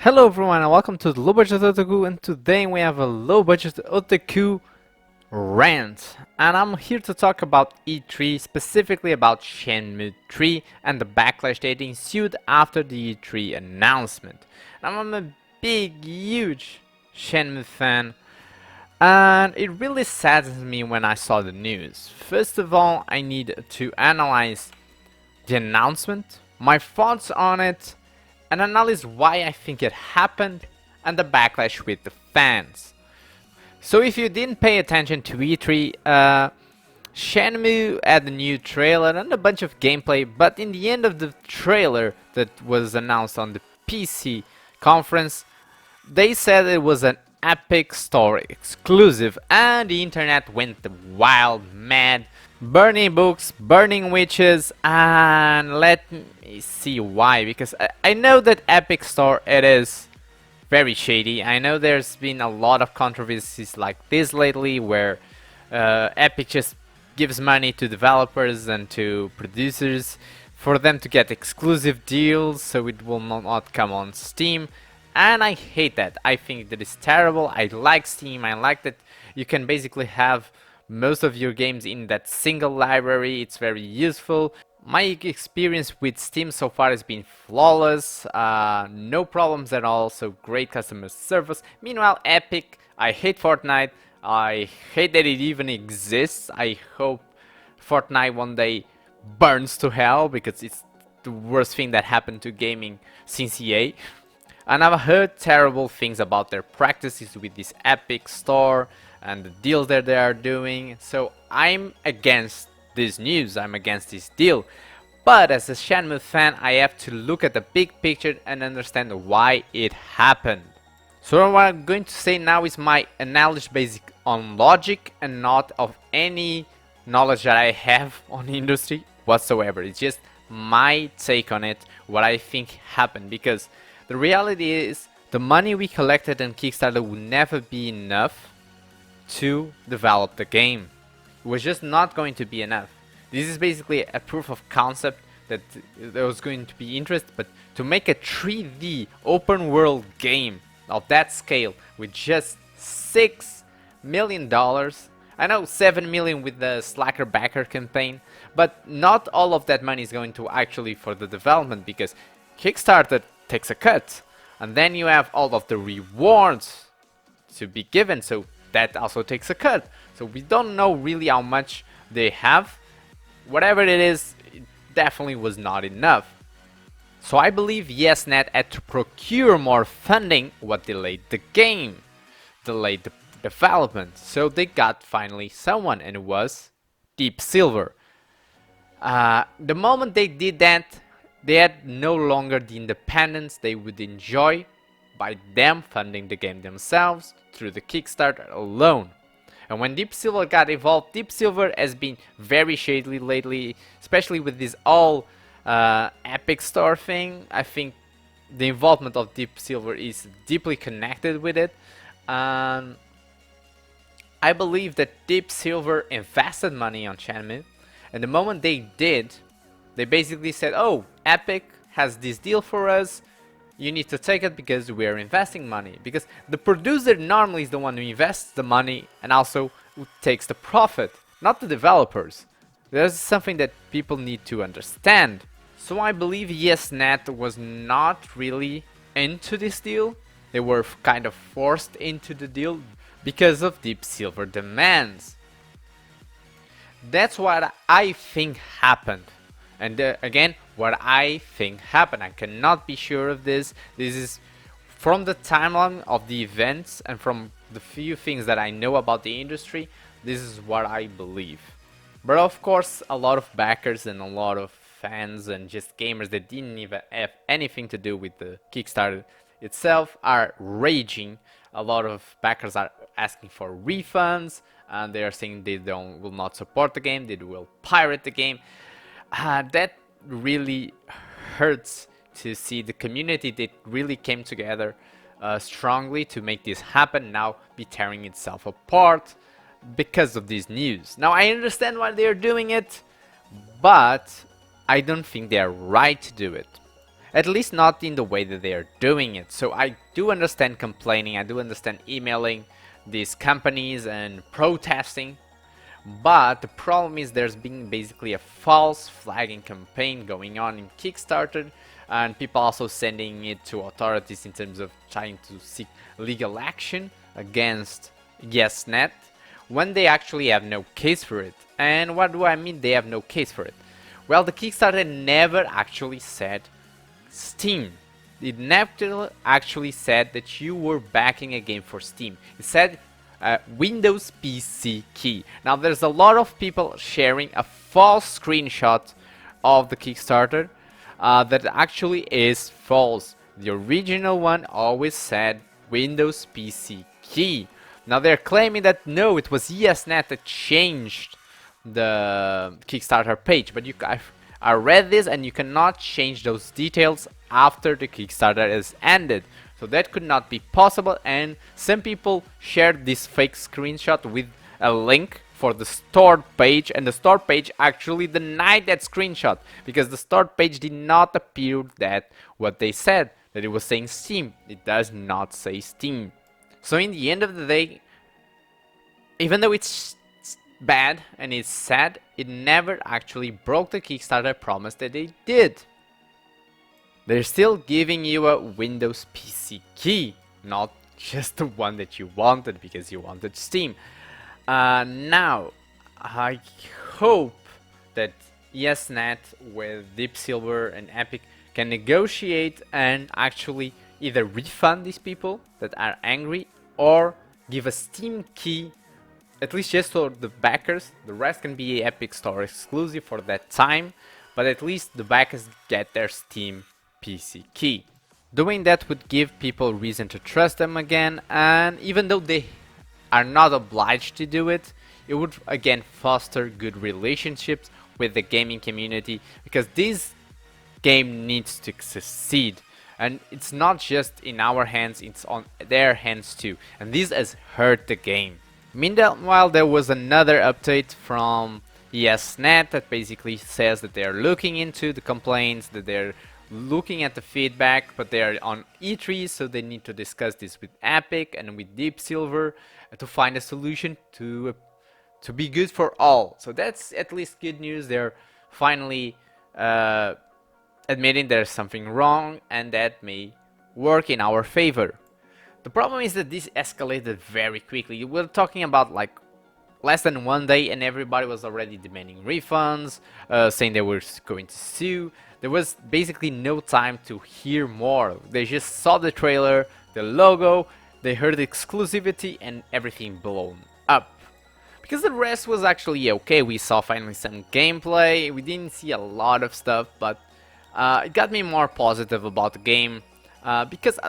Hello everyone and welcome to the Low Budget Otaku, and today we have a Low Budget Otaku rant. And I'm here to talk about E3, specifically about Shenmue 3 and the backlash that ensued after the E3 announcement. And I'm a big, huge Shenmue fan, and it really saddens me when I saw the news. First of all, I need to analyze the announcement, my thoughts on it, and analyze why I think it happened, and the backlash with the fans. So if you didn't pay attention to E3, Shenmue had a new trailer and a bunch of gameplay, but in the end of the trailer that was announced on the PC conference, they said it was an Epic Store exclusive, and the internet went wild, mad, burning books, burning witches, and let me see why. Because I know that Epic Store, it is very shady. I know there's been a lot of controversies like this lately, where Epic just gives money to developers and to producers for them to get exclusive deals, so it will not come on Steam. And I hate that. I think that is terrible. I like Steam. I like that you can basically have most of your games in that single library. It's very useful. My experience with Steam so far has been flawless. No problems at all. So great customer service. Meanwhile, Epic, I hate Fortnite. I hate that it even exists. I hope Fortnite one day burns to hell, because it's the worst thing that happened to gaming since EA. And I've heard terrible things about their practices with this Epic Store and the deals that they are doing. So I'm against this news, I'm against this deal. But as a Shenmue fan, I have to look at the big picture and understand why it happened. So what I'm going to say now is my analysis based on logic and not of any knowledge that I have on the industry whatsoever. It's just my take on it, what I think happened, because the reality is the money we collected on Kickstarter would never be enough to develop the game. It was just not going to be enough. This is basically a proof of concept that there was going to be interest, but to make a 3D open world game of that scale with just $6 million, I know 7 million with the Slacker Backer campaign, but not all of that money is going to actually for the development, because Kickstarter takes a cut, and then you have all of the rewards to be given, so that also takes a cut. So we don't know really how much they have. Whatever it is, it definitely was not enough. So I believe YesNet had to procure more funding, what delayed the game, delayed the development. So they got finally someone, and it was Deep Silver. The moment they did that, they had no longer the independence they would enjoy by them funding the game themselves through the Kickstarter alone. And when Deep Silver got involved, Deep Silver has been very shady lately, especially with this all Epic Store thing. I think the involvement of Deep Silver is deeply connected with it. I believe that Deep Silver invested money on Shenmue, and the moment they did, they basically said, oh, Epic has this deal for us, you need to take it because we're investing money. Because the producer normally is the one who invests the money and also who takes the profit, not the developers. There's something that people need to understand. So I believe YesNet was not really into this deal. They were kind of forced into the deal because of Deep Silver demands. That's what I think happened. And again, what I think happened, I cannot be sure of this. This is from the timeline of the events and from the few things that I know about the industry. This is what I believe. But of course, a lot of backers and a lot of fans and just gamers that didn't even have anything to do with the Kickstarter itself are raging. A lot of backers are asking for refunds, and they are saying they will not support the game, they will pirate the game. That really hurts to see the community that really came together strongly to make this happen now be tearing itself apart because of this news. Now I understand why they are doing it, but I don't think they are right to do it. At least not in the way that they are doing it. So I do understand complaining, I do understand emailing these companies and protesting, but the problem is there's been basically a false flagging campaign going on in Kickstarter, and people also sending it to authorities in terms of trying to seek legal action against YesNet when they actually have no case for it. And what do I mean they have no case for it? Well, the Kickstarter never actually said Steam. It never actually said that you were backing a game for Steam. It said Windows PC key. Now there's a lot of people sharing a false screenshot of the Kickstarter that actually is false. The original one always said Windows PC key. Now they're claiming that no, it was YesNet that changed the Kickstarter page, but I read this and you cannot change those details after the Kickstarter is ended. So that could not be possible, and some people shared this fake screenshot with a link for the stored page, and the stored page actually denied that screenshot because the stored page did not appear that what they said, that it was saying Steam. It does not say Steam. So in the end of the day, even though it's bad and it's sad, it never actually broke the Kickstarter promise that they did. They're still giving you a Windows PC key, not just the one that you wanted because you wanted Steam. Now, I hope that YesNet with Deep Silver and Epic can negotiate and actually either refund these people that are angry or give a Steam key, at least just for the backers. The rest can be Epic Store exclusive for that time, but at least the backers get their Steam PC key. Doing that would give people reason to trust them again, and even though they are not obliged to do it, it would again foster good relationships with the gaming community, because this game needs to succeed, and it's not just in our hands, it's on their hands too, and this has hurt the game. Meanwhile, there was another update from YesNet that basically says that they are looking into the complaints, that they're looking at the feedback, but they are on E3, so they need to discuss this with Epic and with Deep Silver to find a solution to be good for all. So that's at least good news. They're finally admitting there's something wrong, and that may work in our favor. The problem is that this escalated very quickly. We're talking about like less than 1 day, and everybody was already demanding refunds, saying they were going to sue. There was basically no time to hear more. They just saw the trailer, the logo, they heard the exclusivity, and everything blown up. Because the rest was actually okay. We saw finally some gameplay, we didn't see a lot of stuff, but it got me more positive about the game, because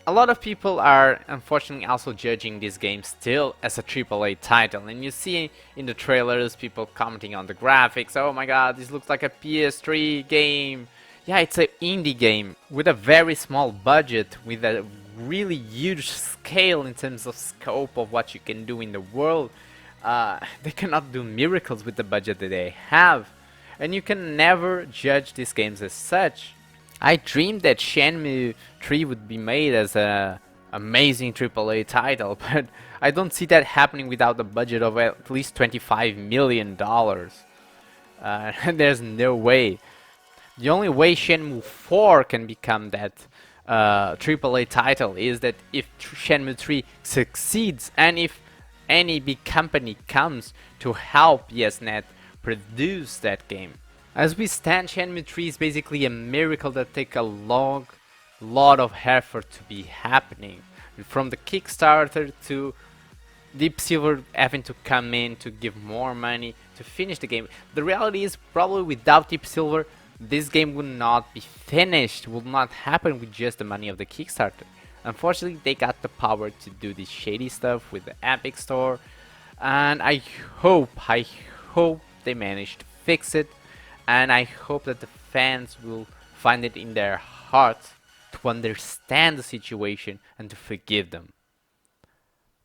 a lot of people are unfortunately also judging this game still as a AAA title, and you see in the trailers people commenting on the graphics. Oh my god, this looks like a PS3 game. Yeah, it's an indie game with a very small budget, with a really huge scale in terms of scope of what you can do in the world. They cannot do miracles with the budget that they have, and you can never judge these games as such. I dreamed that Shenmue 3 would be made as a amazing AAA title, but I don't see that happening without a budget of at least $25 million. There's no way. The only way Shenmue 4 can become that AAA title is that if Shenmue 3 succeeds, and if any big company comes to help YesNet produce that game. As we stand, Shenmue 3 is basically a miracle that takes a lot of effort to be happening. From the Kickstarter to Deep Silver having to come in to give more money to finish the game. The reality is, probably without Deep Silver, this game would not be finished, would not happen with just the money of the Kickstarter. Unfortunately, they got the power to do this shady stuff with the Epic Store, and I hope they manage to fix it. And I hope that the fans will find it in their hearts to understand the situation and to forgive them.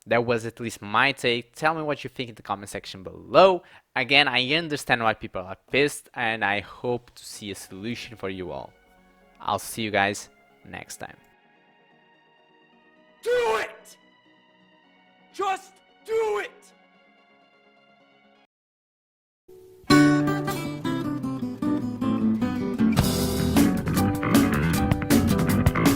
That was at least my take. Tell me what you think in the comment section below. Again, I understand why people are pissed, and I hope to see a solution for you all. I'll see you guys next time. Do it! Just